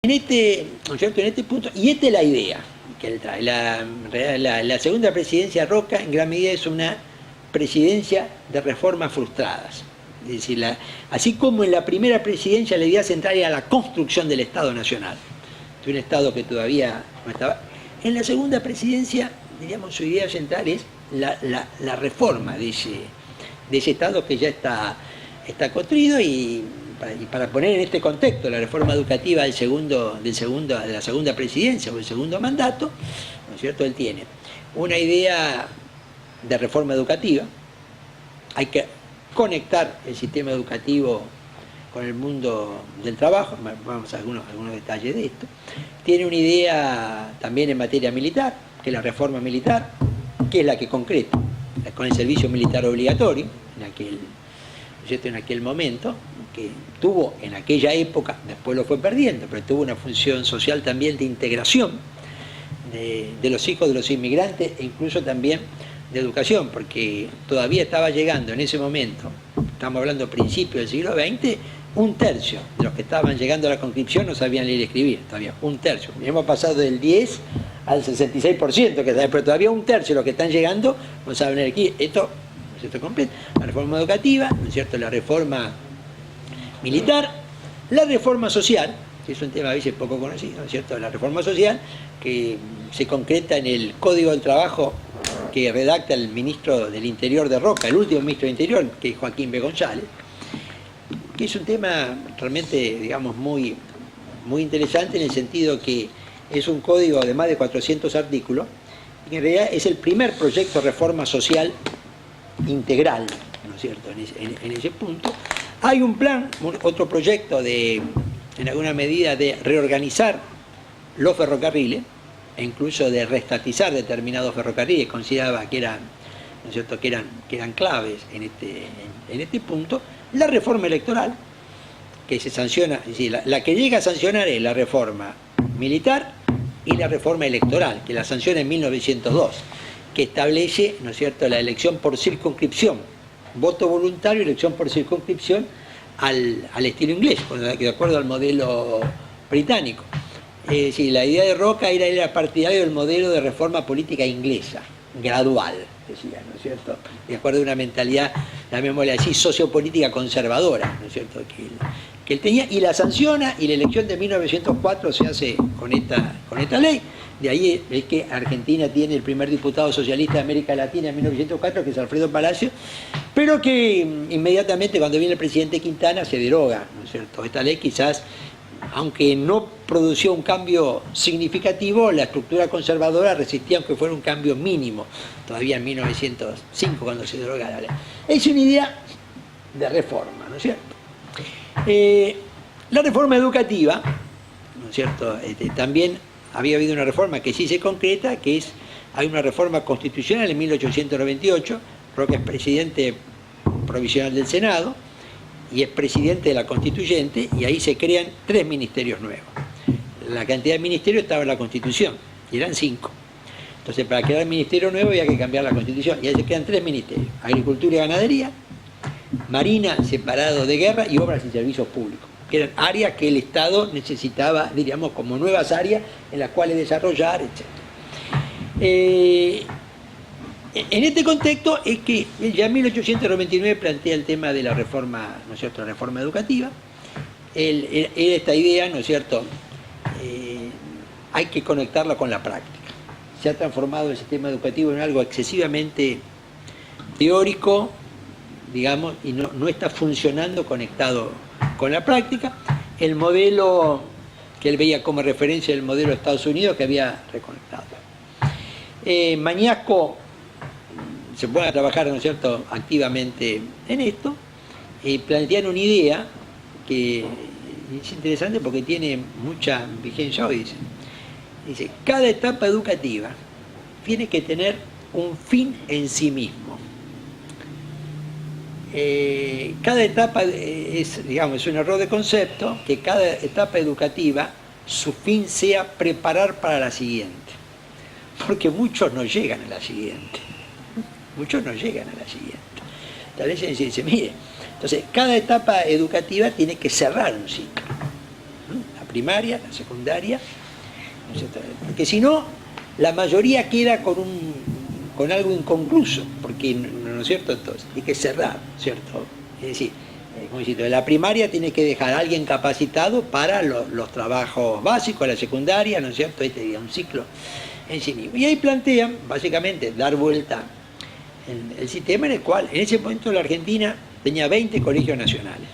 ¿no es cierto? En este punto, y esta es la idea que él trae. La segunda presidencia Roca en gran medida es una presidencia de reformas frustradas. Es decir, así como en la primera presidencia la idea central era la construcción del Estado Nacional, de un Estado que todavía no estaba. En la segunda presidencia, diríamos, su idea central es la reforma de ese Estado que ya está construido y para poner en este contexto la reforma educativa de la segunda presidencia o el segundo mandato, ¿no es cierto? Él tiene una idea de reforma educativa. Hay que conectar el sistema educativo con el mundo del trabajo, vamos a algunos detalles de esto. Tiene una idea también en materia militar, que es la reforma militar, que es la que concreta con el servicio militar obligatorio, en aquel momento, que tuvo en aquella época, después lo fue perdiendo, pero tuvo una función social también de integración de los hijos de los inmigrantes e incluso también de educación, porque todavía estaba llegando en ese momento, estamos hablando a principios del siglo XX, un tercio de los que estaban llegando a la conscripción no sabían leer y escribir, todavía un tercio. Hemos pasado del 10 al 66%, pero todavía un tercio de los que están llegando no saben leer y escribir. Esto, ¿no es cierto?, completo. La reforma educativa, ¿no es cierto?, la reforma militar, la reforma social, que es un tema a veces poco conocido, ¿no es cierto?, la reforma social, que se concreta en el Código del Trabajo que redacta el ministro del Interior de Roca, el último ministro del Interior, que es Joaquín B. González, que es un tema realmente, digamos, muy interesante en el sentido que es un código de más de 400 artículos, y en realidad es el primer proyecto de reforma social integral, ¿no es cierto?, en ese punto. Hay un plan, otro proyecto en alguna medida, de reorganizar los ferrocarriles, e incluso de reestatizar determinados ferrocarriles, consideraba que eran, ¿no es cierto?, que eran claves en este punto. La reforma electoral, que se sanciona, es decir, la que llega a sancionar es la reforma militar y la reforma electoral, que la sanciona en 1902, que establece, ¿no es cierto?, la elección por circunscripción, voto voluntario, elección por circunscripción al estilo inglés, de acuerdo al modelo británico. Es decir, la idea de Roca era partidario del modelo de reforma política inglesa, gradual, decía, ¿no es cierto?, de acuerdo a una mentalidad, llamémosle así, sociopolítica conservadora, ¿no es cierto?, que él tenía, y la sanciona, y la elección de 1904 se hace con esta ley. De ahí es que Argentina tiene el primer diputado socialista de América Latina en 1904, que es Alfredo Palacio, pero que inmediatamente cuando viene el presidente Quintana se deroga, ¿no es cierto?, esta ley. Quizás, aunque no produció un cambio significativo, la estructura conservadora resistía aunque fuera un cambio mínimo, todavía en 1905 cuando se deroga la ley. Es una idea de reforma, ¿no es cierto? La reforma educativa, ¿no es cierto?, también había habido una reforma que sí se concreta, hay una reforma constitucional en 1898, Roca es presidente provisional del Senado y es presidente de la Constituyente, y ahí se crean 3 ministerios nuevos. La cantidad de ministerios estaba en la Constitución, y eran 5. Entonces, para crear el ministerio nuevo había que cambiar la Constitución, y ahí se quedan 3 ministerios: Agricultura y Ganadería, Marina, separado de Guerra, y Obras y Servicios Públicos, que eran áreas que el Estado necesitaba, diríamos, como nuevas áreas en las cuales desarrollar, etc. En este contexto es que ya en 1899 plantea el tema de la reforma, ¿no es cierto?, la reforma educativa. Esta idea, ¿no es cierto?, hay que conectarla con la práctica. Se ha transformado el sistema educativo en algo excesivamente teórico, digamos, y no está funcionando conectado con la práctica. El modelo que él veía como referencia, el modelo de Estados Unidos, que había reconectado. Mañasco se pone a trabajar, ¿no es cierto?, activamente en esto, plantean una idea que es interesante porque tiene mucha vigencia hoy. Dice, cada etapa educativa tiene que tener un fin en sí mismo. Cada etapa es un error de concepto, que cada etapa educativa, su fin sea preparar para la siguiente. Porque muchos no llegan a la siguiente. Muchos no llegan a la siguiente. Tal vez se dice, mire, entonces cada etapa educativa tiene que cerrar un ciclo. primaria, la secundaria, ¿no es cierto? Porque si no, la mayoría queda con algo inconcluso, porque, ¿no es cierto? Entonces, hay que cerrar, ¿cierto? Es decir, como insisto, en la primaria tiene que dejar a alguien capacitado para los trabajos básicos, la secundaria, ¿no es cierto? Un ciclo en sí mismo. Y ahí plantean, básicamente, dar vuelta en el sistema en el cual, en ese momento, la Argentina tenía 20 colegios nacionales.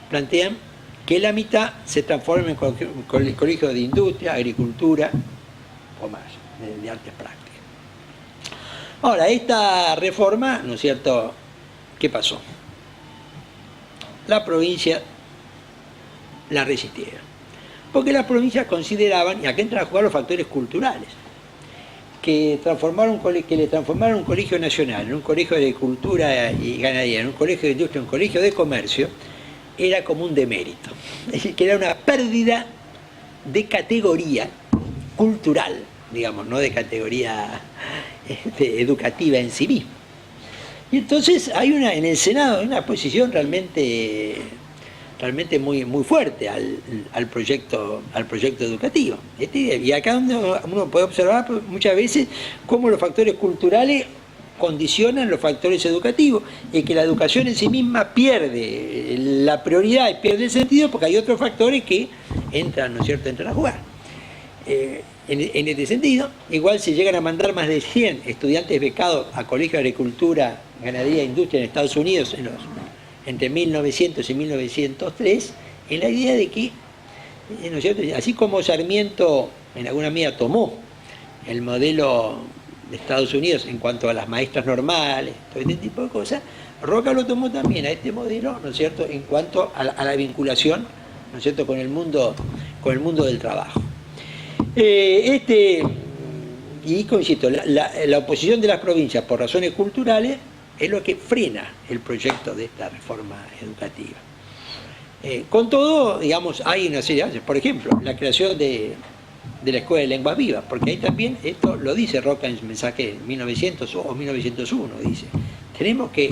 Plantean que la mitad se transforme en colegios de industria, agricultura o más, de artes prácticas. Ahora, esta reforma, ¿no es cierto?, ¿qué pasó? La provincia la resistieron, porque las provincias consideraban, y acá entran a jugar los factores culturales, que le transformaron un colegio nacional en un colegio de agricultura y ganadería, en un colegio de industria, en un colegio de comercio, era como un demérito. Es decir, que era una pérdida de categoría cultural, digamos, no de categoría educativa en sí misma. Y entonces hay en el Senado una posición realmente muy fuerte al proyecto educativo. Y acá uno puede observar muchas veces cómo los factores culturales condicionan los factores educativos, y que la educación en sí misma pierde la prioridad y pierde el sentido porque hay otros factores que entran, ¿no es cierto?, entran a jugar. En este sentido, igual se llegan a mandar más de 100 estudiantes becados a colegios de agricultura, ganadería e industria en Estados Unidos entre 1900 y 1903, en la idea de que, ¿no es cierto?, así como Sarmiento en alguna medida tomó el modelo de Estados Unidos en cuanto a las maestras normales, todo este tipo de cosas, Roca lo tomó también a este modelo, ¿no es cierto?, en cuanto a la vinculación, ¿no es cierto?, con el mundo del trabajo. Y como insisto, la oposición de las provincias por razones culturales es lo que frena el proyecto de esta reforma educativa. Con todo, digamos, hay una serie de cosas. Por ejemplo, la creación de la Escuela de Lenguas Vivas, porque ahí también, esto lo dice Roca en su mensaje en 1900 o 1901, dice, tenemos que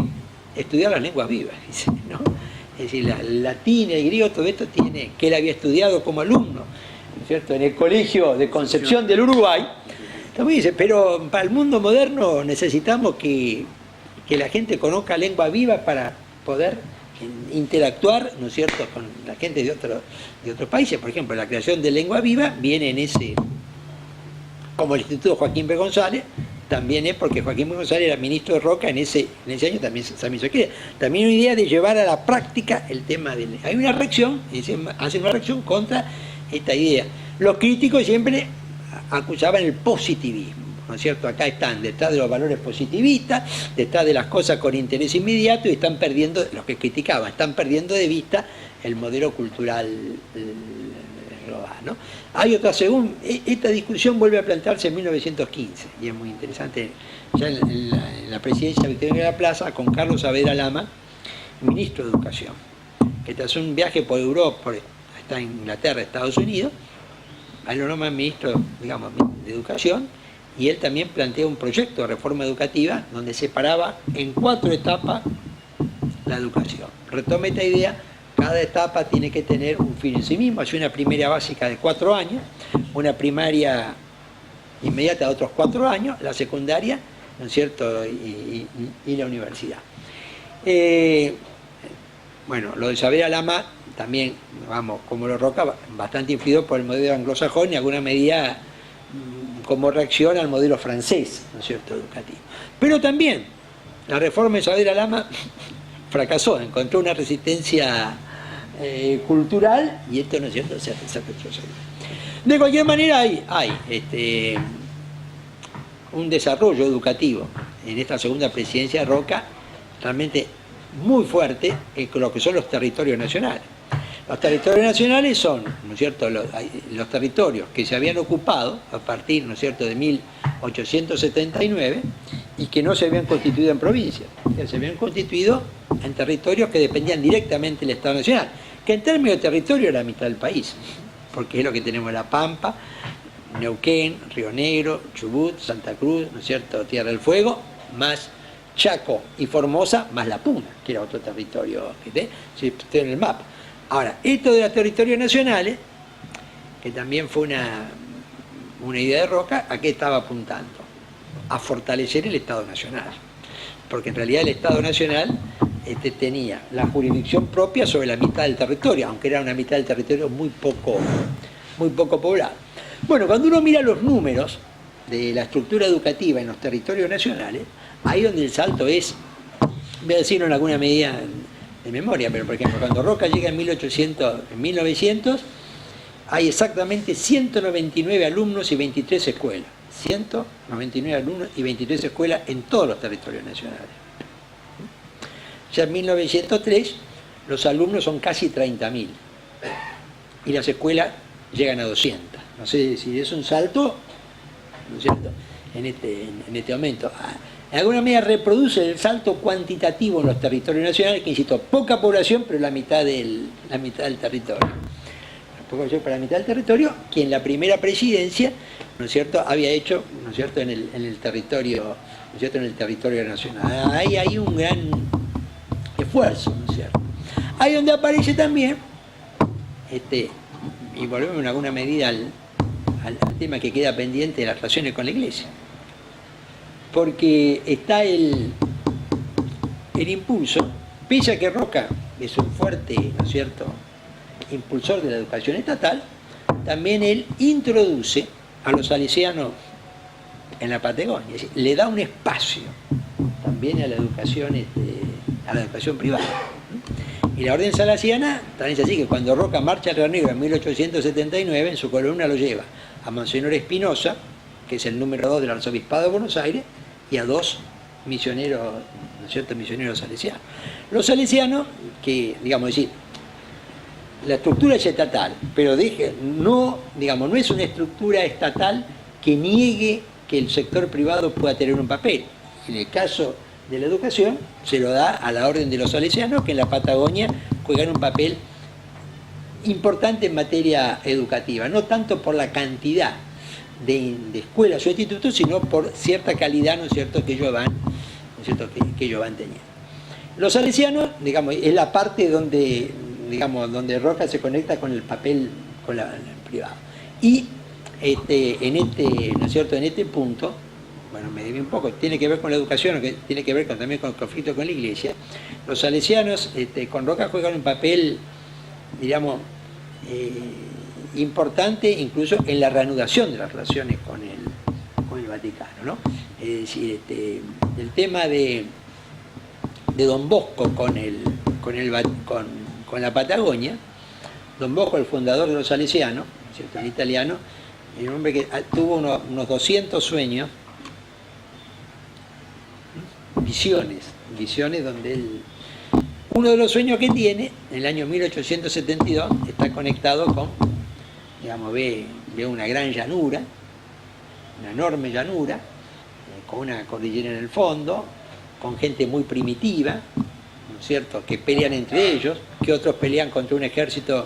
estudiar las lenguas vivas, dice, ¿no? Es decir, el latín, el griego, todo esto que él había estudiado como alumno, ¿no es cierto?, en el colegio de Concepción del Uruguay. También dice, pero para el mundo moderno necesitamos que la gente conozca lengua viva para poder interactuar, ¿no es cierto?, con la gente de otros países. Por ejemplo, la creación de lengua viva viene como el Instituto Joaquín B. González, también es porque Joaquín B. González era ministro de Roca en ese año, también se quiere. También una idea de llevar a la práctica el tema hay una reacción, hacen una reacción contra esta idea. Los críticos siempre acusaban el positivismo, ¿no es cierto? Acá están detrás de los valores positivistas, detrás de las cosas con interés inmediato, y están perdiendo, los que criticaban, están perdiendo de vista el modelo cultural global, ¿no? Hay otra, esta discusión vuelve a plantearse en 1915, y es muy interesante, ya en la presidencia de Victoriano de la Plaza, con Carlos Saavedra Lama, ministro de Educación, que tras un viaje por Europa, está en Inglaterra, Estados Unidos, a él lo nombran ministro, digamos, de Educación, y él también plantea un proyecto de reforma educativa donde separaba en 4 etapas la educación. Retoma esta idea, cada etapa tiene que tener un fin en sí mismo. Hay una primaria básica de 4 años, una primaria inmediata de otros 4 años, la secundaria, ¿no es cierto?, y la universidad. Bueno, lo de Saavedra Lama también, vamos, como lo Roca, bastante influido por el modelo anglosajón y en alguna medida como reacción al modelo francés, ¿no es cierto?, educativo. Pero también la reforma de Saavedra Lama fracasó, encontró una resistencia cultural, y esto, ¿no es cierto?, se retrocedió. De cualquier manera hay un desarrollo educativo en esta segunda presidencia de Roca realmente muy fuerte con lo que son los territorios nacionales. Los territorios nacionales son, ¿no es cierto?, los territorios que se habían ocupado a partir, ¿no es cierto?, de 1879 y que no se habían constituido en provincias, que se habían constituido en territorios que dependían directamente del Estado Nacional, que en términos de territorio era la mitad del país, porque es lo que tenemos: La Pampa, Neuquén, Río Negro, Chubut, Santa Cruz, ¿no es cierto?, Tierra del Fuego, más Chaco y Formosa, más La Puna, que era otro territorio, si usted en el mapa. Ahora, esto de los territorios nacionales, que también fue una idea de Roca, ¿a qué estaba apuntando? A fortalecer el Estado Nacional. Porque en realidad el Estado Nacional tenía la jurisdicción propia sobre la mitad del territorio, aunque era una mitad del territorio muy poco poblada. Bueno, cuando uno mira los números de la estructura educativa en los territorios nacionales, ahí donde el salto es, voy a decirlo en alguna medida de memoria, pero por ejemplo, cuando Roca llega en 1900, hay exactamente 199 alumnos y 23 escuelas. 199 alumnos y 23 escuelas en todos los territorios nacionales. Ya en 1903 los alumnos son casi 30.000 y las escuelas llegan a 200. No sé si es un salto, ¿no es cierto?, en este momento. En alguna medida reproduce el salto cuantitativo en los territorios nacionales, que insisto, poca población, pero la mitad del territorio. Poca población para la mitad del territorio, que en la primera presidencia, ¿no es cierto?, había hecho, ¿no es cierto?, en el territorio, ¿no es cierto?, en el territorio nacional. Ahí hay un gran esfuerzo, ¿no es cierto? Ahí donde aparece también, y volvemos en alguna medida al tema que queda pendiente de las relaciones con la Iglesia, porque está el impulso, pese a que Roca es un fuerte, ¿no es cierto?, impulsor de la educación estatal, también él introduce a los salesianos en la Patagonia, es decir, le da un espacio también a la educación privada. Y la orden salesiana también es así, que cuando Roca marcha al Río Negro en 1879, en su columna lo lleva a Monseñor Espinosa, que es el número 2 del Arzobispado de Buenos Aires, y a 2 misioneros, ¿no es cierto?, misioneros salesianos. Los salesianos, que, digamos, decir, la estructura es estatal, pero no es una estructura estatal que niegue que el sector privado pueda tener un papel. En el caso de la educación, se lo da a la orden de los salesianos, que en la Patagonia juegan un papel importante en materia educativa, no tanto por la cantidad de escuelas o institutos, sino por cierta calidad, ¿no es cierto?, que ellos van, ¿no es cierto?, que ellos van teniendo. Los salesianos, digamos, es la parte donde Roca se conecta con el papel, con el privado. Y ¿no es cierto?, en este punto, bueno, me debí un poco, tiene que ver con la educación, que tiene que ver también con el conflicto con la Iglesia. Los salesianos con Roca juegan un papel, digamos, importante incluso en la reanudación de las relaciones con el Vaticano, ¿no? Es decir, el tema de Don Bosco con la Patagonia. Don Bosco, el fundador de los salesianos, ¿cierto?, el italiano, es un hombre que tuvo unos 200 sueños, visiones donde él... Uno de los sueños que tiene, en el año 1872, está conectado con, digamos, ve una gran llanura, una enorme llanura, con una cordillera en el fondo, con gente muy primitiva, ¿no es cierto?, que pelean entre ellos, que otros pelean contra un ejército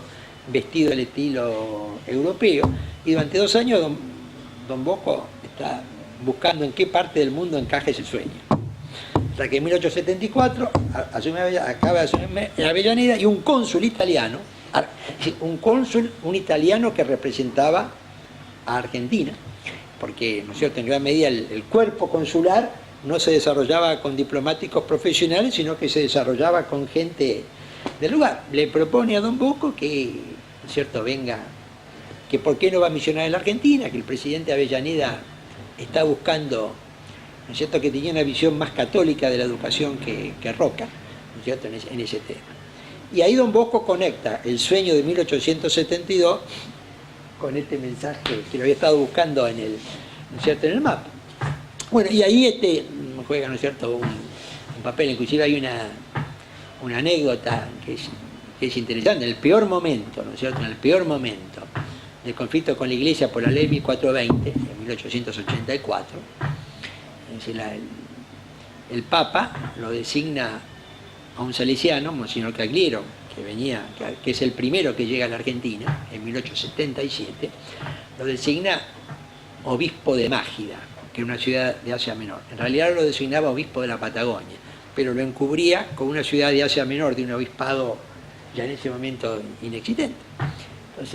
vestido al estilo europeo, y durante 2 años Don Bosco está buscando en qué parte del mundo encaja ese sueño. Hasta que en 1874 acaba de asumir en Avellaneda, y un cónsul italiano, un italiano que representaba a Argentina, porque, ¿no es cierto?, en gran medida el cuerpo consular no se desarrollaba con diplomáticos profesionales, sino que se desarrollaba con gente del lugar. Le propone a Don Bosco que, ¿no es cierto?, venga, que por qué no va a misionar en la Argentina, que el presidente Avellaneda está buscando, ¿no es cierto?, que tenía una visión más católica de la educación que Roca, ¿no es cierto?, en ese tema. Y ahí Don Bosco conecta el sueño de 1872 con este mensaje que lo había estado buscando ¿no es cierto?, en el mapa. Bueno, y ahí juega, ¿no es cierto?, un papel. Inclusive hay una anécdota que es interesante. En el peor momento, ¿no es cierto?, en el peor momento del conflicto con la Iglesia por la ley 1420, en 1884, el Papa lo designa a un salesiano, Monseñor Cagliero, que es el primero que llega a la Argentina, en 1877, lo designa obispo de Mágida, que es una ciudad de Asia Menor. En realidad lo designaba obispo de la Patagonia, pero lo encubría con una ciudad de Asia Menor, de un obispado ya en ese momento inexistente. Entonces,